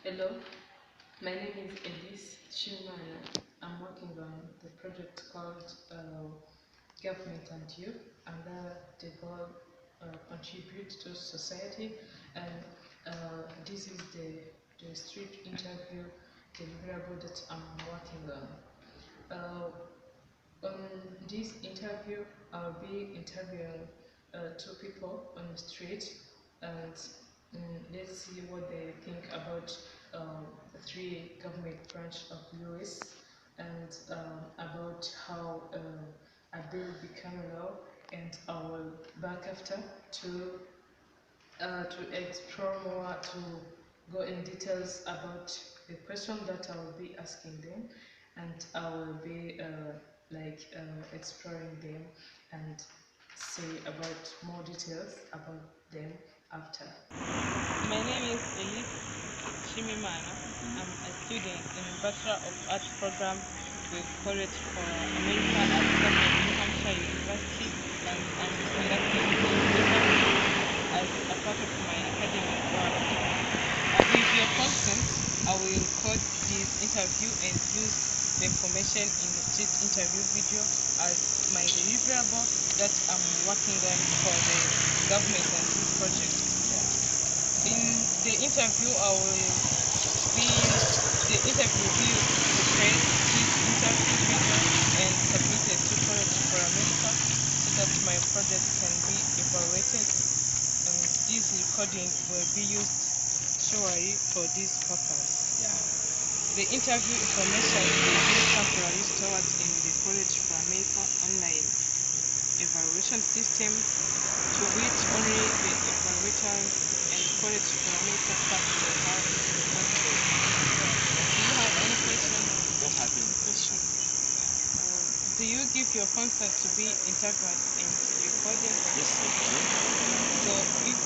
Hello, my name is Elise Chimana. I'm working on the project called Gornment And You, and the goal contribute to society. And this is the street interview deliverable that I'm working on. On this interview, I'll be interviewing two people on the street, and let's see what they think about the three government branch of US, and about how a bill became law, and I will back after to explore more, to go in details about the question that I will be asking them, and I will be exploring them and say about more details about them after. My name is Elise Chimimana. I'm a student in Bachelor of Arts program with College for America at New Hampshire University, and I'm conducting as a part of my academic work. With your consent, I will record this interview and use the information in the street interview video as my deliverable that I'm working on for the Gornment And You project. In the interview, the interview will be used to create street interview video and submitted to College for America so that my project can be evaluated. And this recording will be used surely for this purpose. The interview information will be temporarily stored in the College for America online evaluation system, to which only the evaluators and College for America staff will have access. Do you have any question? Don't have any question. Do you give your consent to be interviewed and recorded? Yes, I do. So if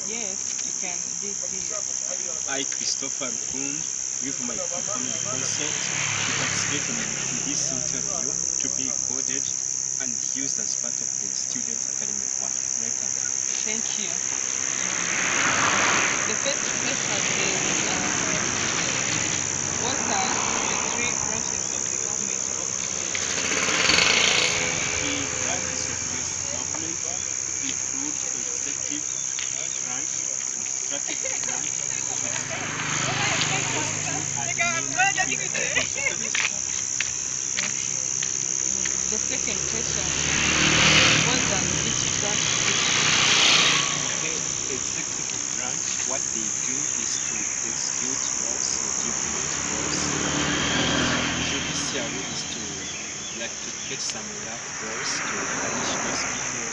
yes, you can lead the... I, Christopher Nkund, give my informed consent to participate in this interview to be recorded and used as part of the students' academic work. Welcome. Thank you. The first question is, what are the three branches of the government of The branches of this government include executive branch, legislative branch, and executive. Those two are the main three branches of this government. The second question, what does each branch do? The executive branch, what they do is to execute laws or implement laws. Judiciary is to get some laws to punish those people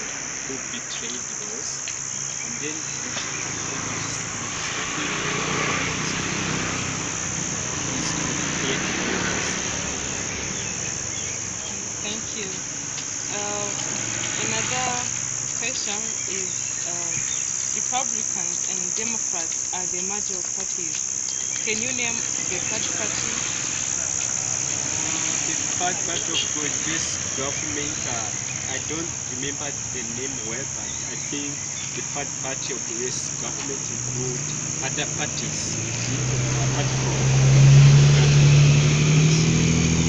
who betrayed laws. And then legislative is to create laws. Thank you. Another question is, Republicans and Democrats are the major parties. Can you name the third party? The third part of this government, I don't remember the name well, but I think the third party of this government include other parties apart from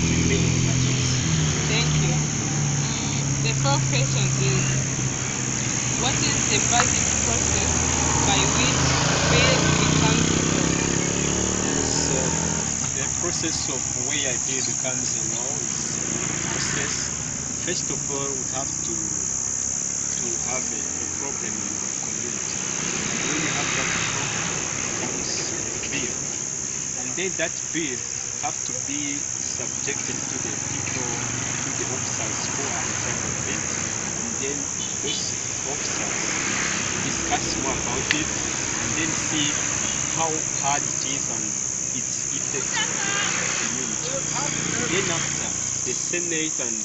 the main parties. Thank you. The fourth question is, what is the basic process by which bill becomes law? So the process of where a bill becomes a law is a process. First of all, we have to have a problem in the community. When you have that problem, it becomes a bill. And then that bill have to be subjected to the people, to the officers who are in charge of it. And then those officers discuss more about it and then see how hard it is and its effect on the community. Then after, the Senate and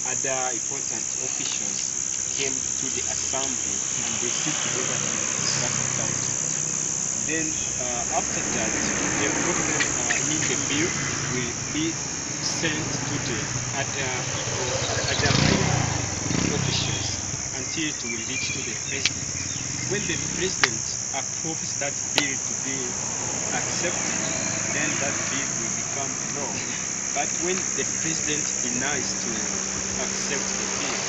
other important officials came to the assembly and they sit together to discuss about it. Then after that, the problem in the bill will be sent to the other officials until it will reach to the president. When the president approves that bill to be accepted accept it, then that bill will become law. But when the president denies to accept the bill,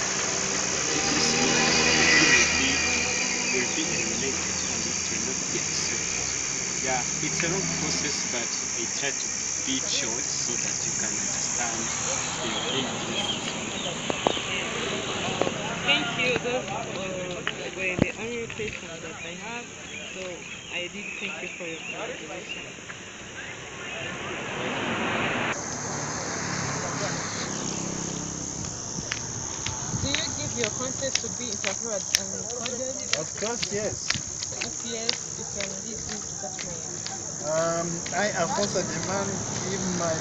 this means that the bill will be eliminated and it will not be accepted. Yeah, it's a long process, but I try to be short so that you can understand in English. Thank you. Those were the only questions that I have. So I did thank you for your collaboration. Do you give your consent to be interviewed and recorded? Of course, yes. If yes, you can read this statement. I, Alfonso Demand, give my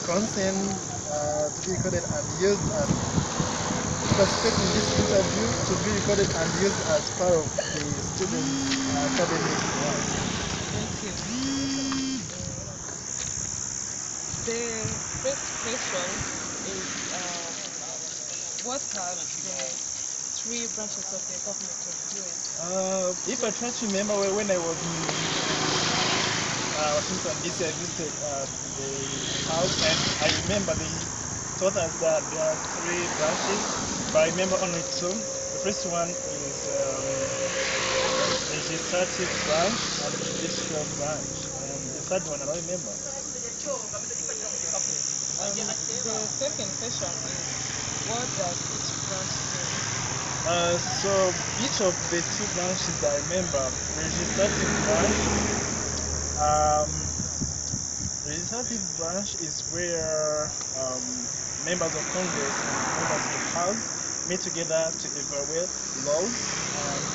consent to be recorded and used as participate in this interview to be recorded and used as part of the students' academic work. Thank you. The first question is what have the three branches of the government of US? If I try to remember when I was in Washington DC, I visited the house and I remember they taught us that there are three branches, but I remember only two. The first one is legislative branch and judicial branch, and the third one I don't remember. The second question is what does each branch do? So each of the two branches that I remember, um, legislative branch is where members of Congress and members of the House meet together to evaluate laws and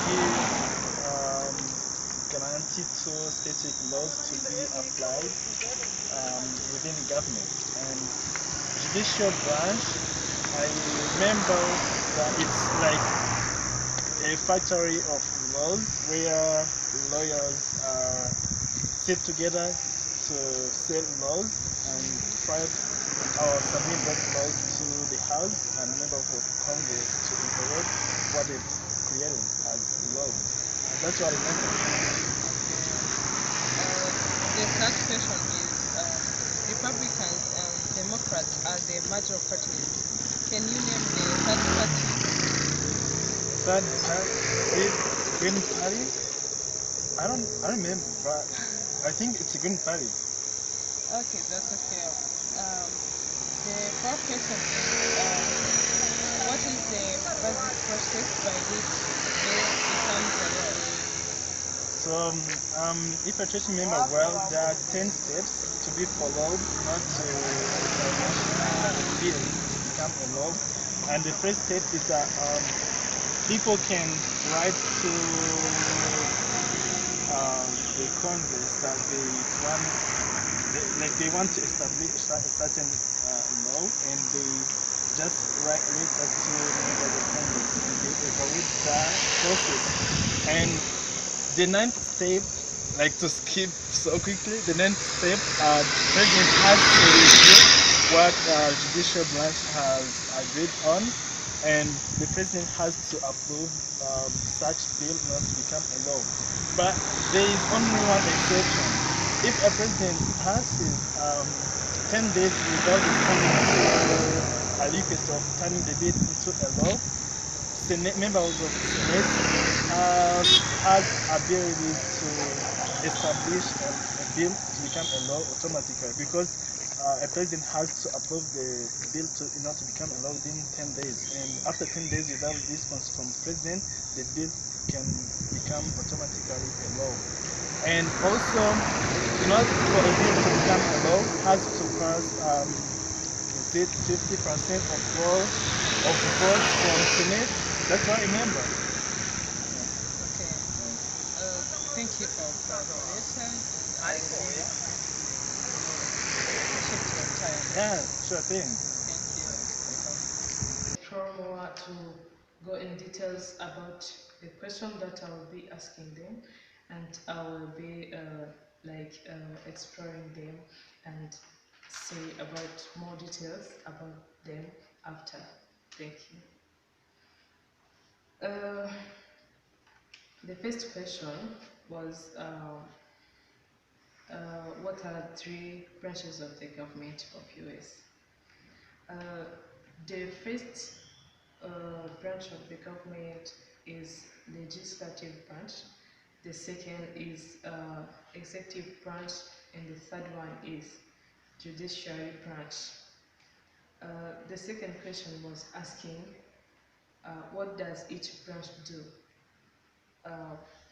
give guarantee to specific laws to be applied within the government. And judicial branch, I remember that it's like a factory of laws where lawyers sit together to set laws and try or submit those laws to the House and members of Congress to evaluate what it's created as laws. And that's what I remember. The third question is Republicans and Democrats are the major parties. Can you name the third party? Third party, Green Party. I don't remember, but I think it's a Green Party. Okay, that's okay. The fourth question is what is the basic process by which bill becomes a law? So, if I try to remember well, there are 10 steps to be followed not to establish a bill to become a law. And the first step is that people can write to the Congress that they want to establish a certain law, and they just write letter to members of Congress, and they evaluate that process. And the ninth step, like to skip so quickly, the ninth step, president has to review what judicial branch has agreed on, and the president has to approve such bill not to become a law. But there is only one exception. If a president passes 10 days without responding to a request of turning the bill into a law, Senate members of the Senate has ability to establish a bill to become a law automatically, because a president has to approve the bill in order to become a law within 10 days. And after 10 days without response from the president, the bill can become automatically a law. And also, in order for a bill to become a law, has to pass 50% of votes from Senate. That's what I remember. Okay. Thank you for collaboration. I really appreciate your time. Yeah, sure thing. Thank you. Explore more to go in details about the question that I will be asking them, and I will be exploring them and say about more details about them after. Thank you. The first question was what are three branches of the government of US. Uh, the first branch of the government is legislative branch. The second is executive branch, and the third one is judiciary branch. The second question was asking what does each branch do?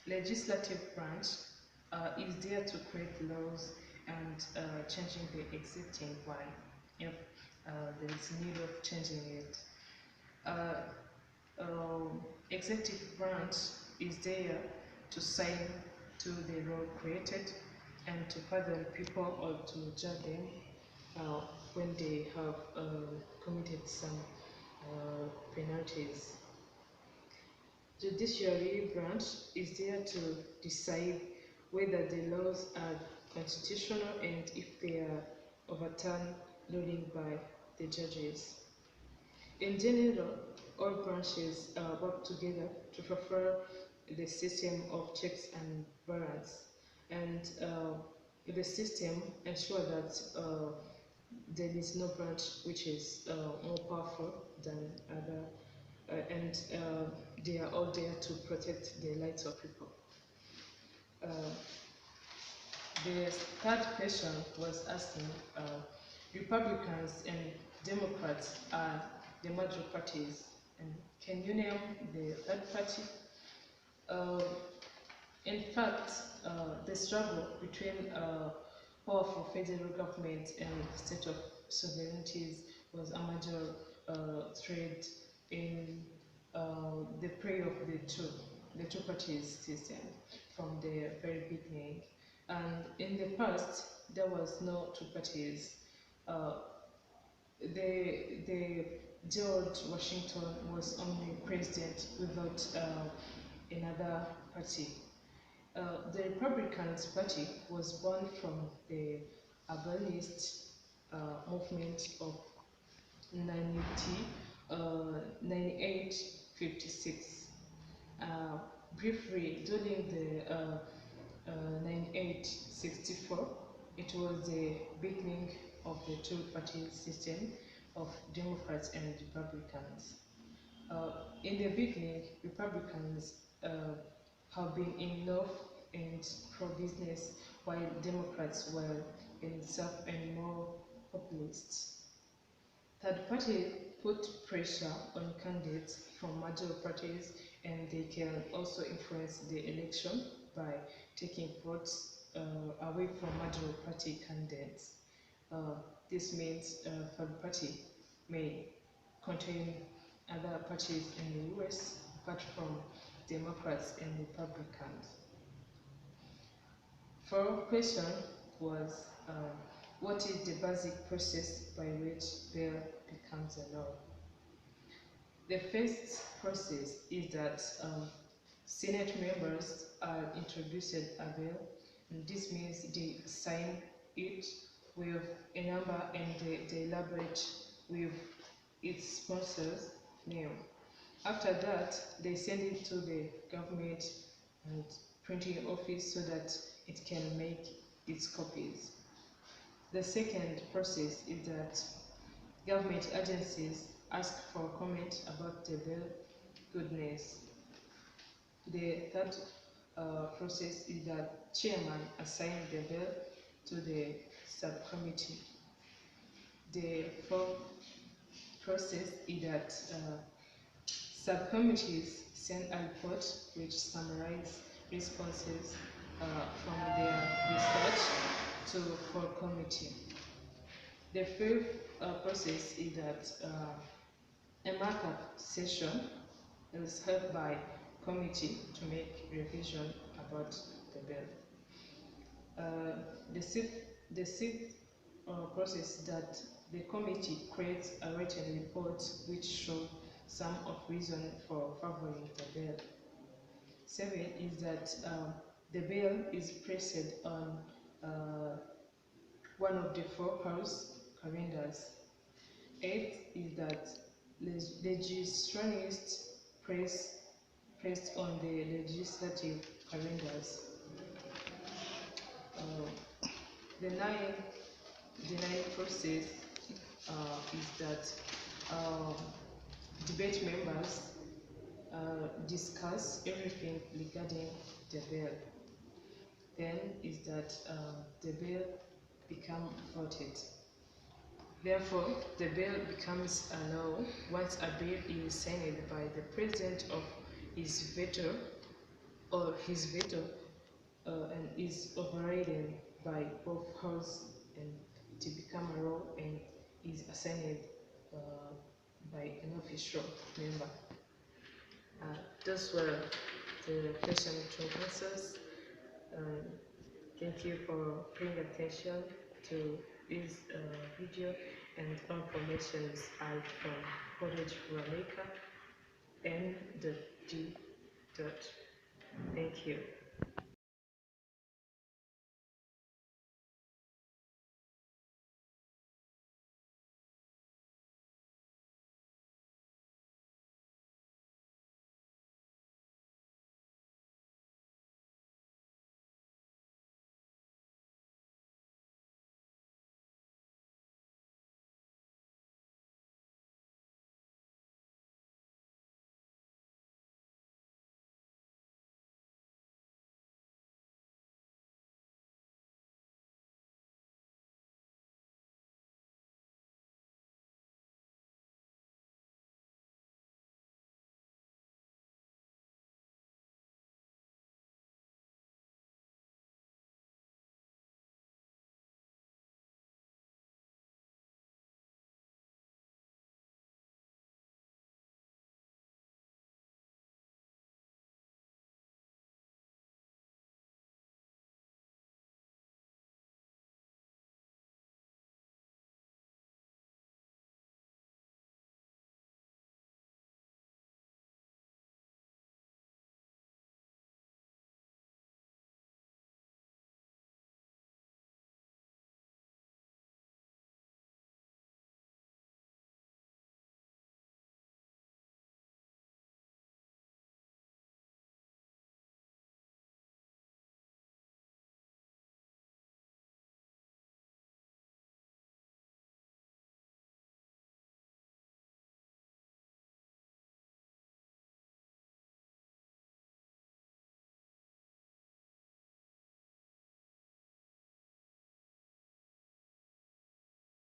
Legislative branch is there to create laws and changing the existing one if there is need of changing it. Executive branch is there to sign to the law created and to pardon people or to judge them when they have committed some penalties. Judiciary branch is there to decide whether the laws are constitutional and if they are overturned ruling by the judges. In general, all branches work together to fulfill the system of checks and balance, and the system ensures that there is no branch which is more powerful than other, and they are all there to protect the rights of people. The third question was asking Republicans and Democrats are the major parties, and can you name the third party? Uh, in fact, the struggle between powerful federal government and state of sovereignties was a major thread in the play of the two parties system from the very beginning. And in the past, there was no two parties. The George Washington was only president without another party. The Republican Party was born from the abolitionist movement of 9856. Briefly, during the 9864, it was the beginning of the two-party system of Democrats and Republicans. In the beginning, Republicans have been in love and pro-business, while Democrats were in self and more populist. Third party put pressure on candidates from major parties, and they can also influence the election by taking votes away from major party candidates. This means third party may contain other parties in the US apart from Democrats and Republicans. Fourth question was what is the basic process by which bill becomes a law? The first process is that Senate members are introduced a bill, and this means they sign it with a number and they elaborate with its sponsor's name. After that, they send it to the government and printing office so that it can make its copies. The second process is that government agencies ask for comment about the bill goodness. The third process is that chairman assigns the bill to the subcommittee. The fourth process is that subcommittees send a report which summarizes responses from their research to full committee. The fifth process is that a markup session is held by committee to make revision about the bill. The sixth process that the committee creates a written report which shows some of reason for favoring the bill. 7 is that the bill is placed on one of the 4 house calendars. 8 is that legislationists placed on the legislative calendars. The ninth process is that debate members discuss everything regarding the bill. Then is that the bill become voted. Therefore, the bill becomes a law once a bill is signed by the president of his veto and is overridden by both houses and to become a law and is assigned by an official member. Those were the question and answers. Thank you for paying attention to this video, and all information are from College Rameka and the D. Thank you.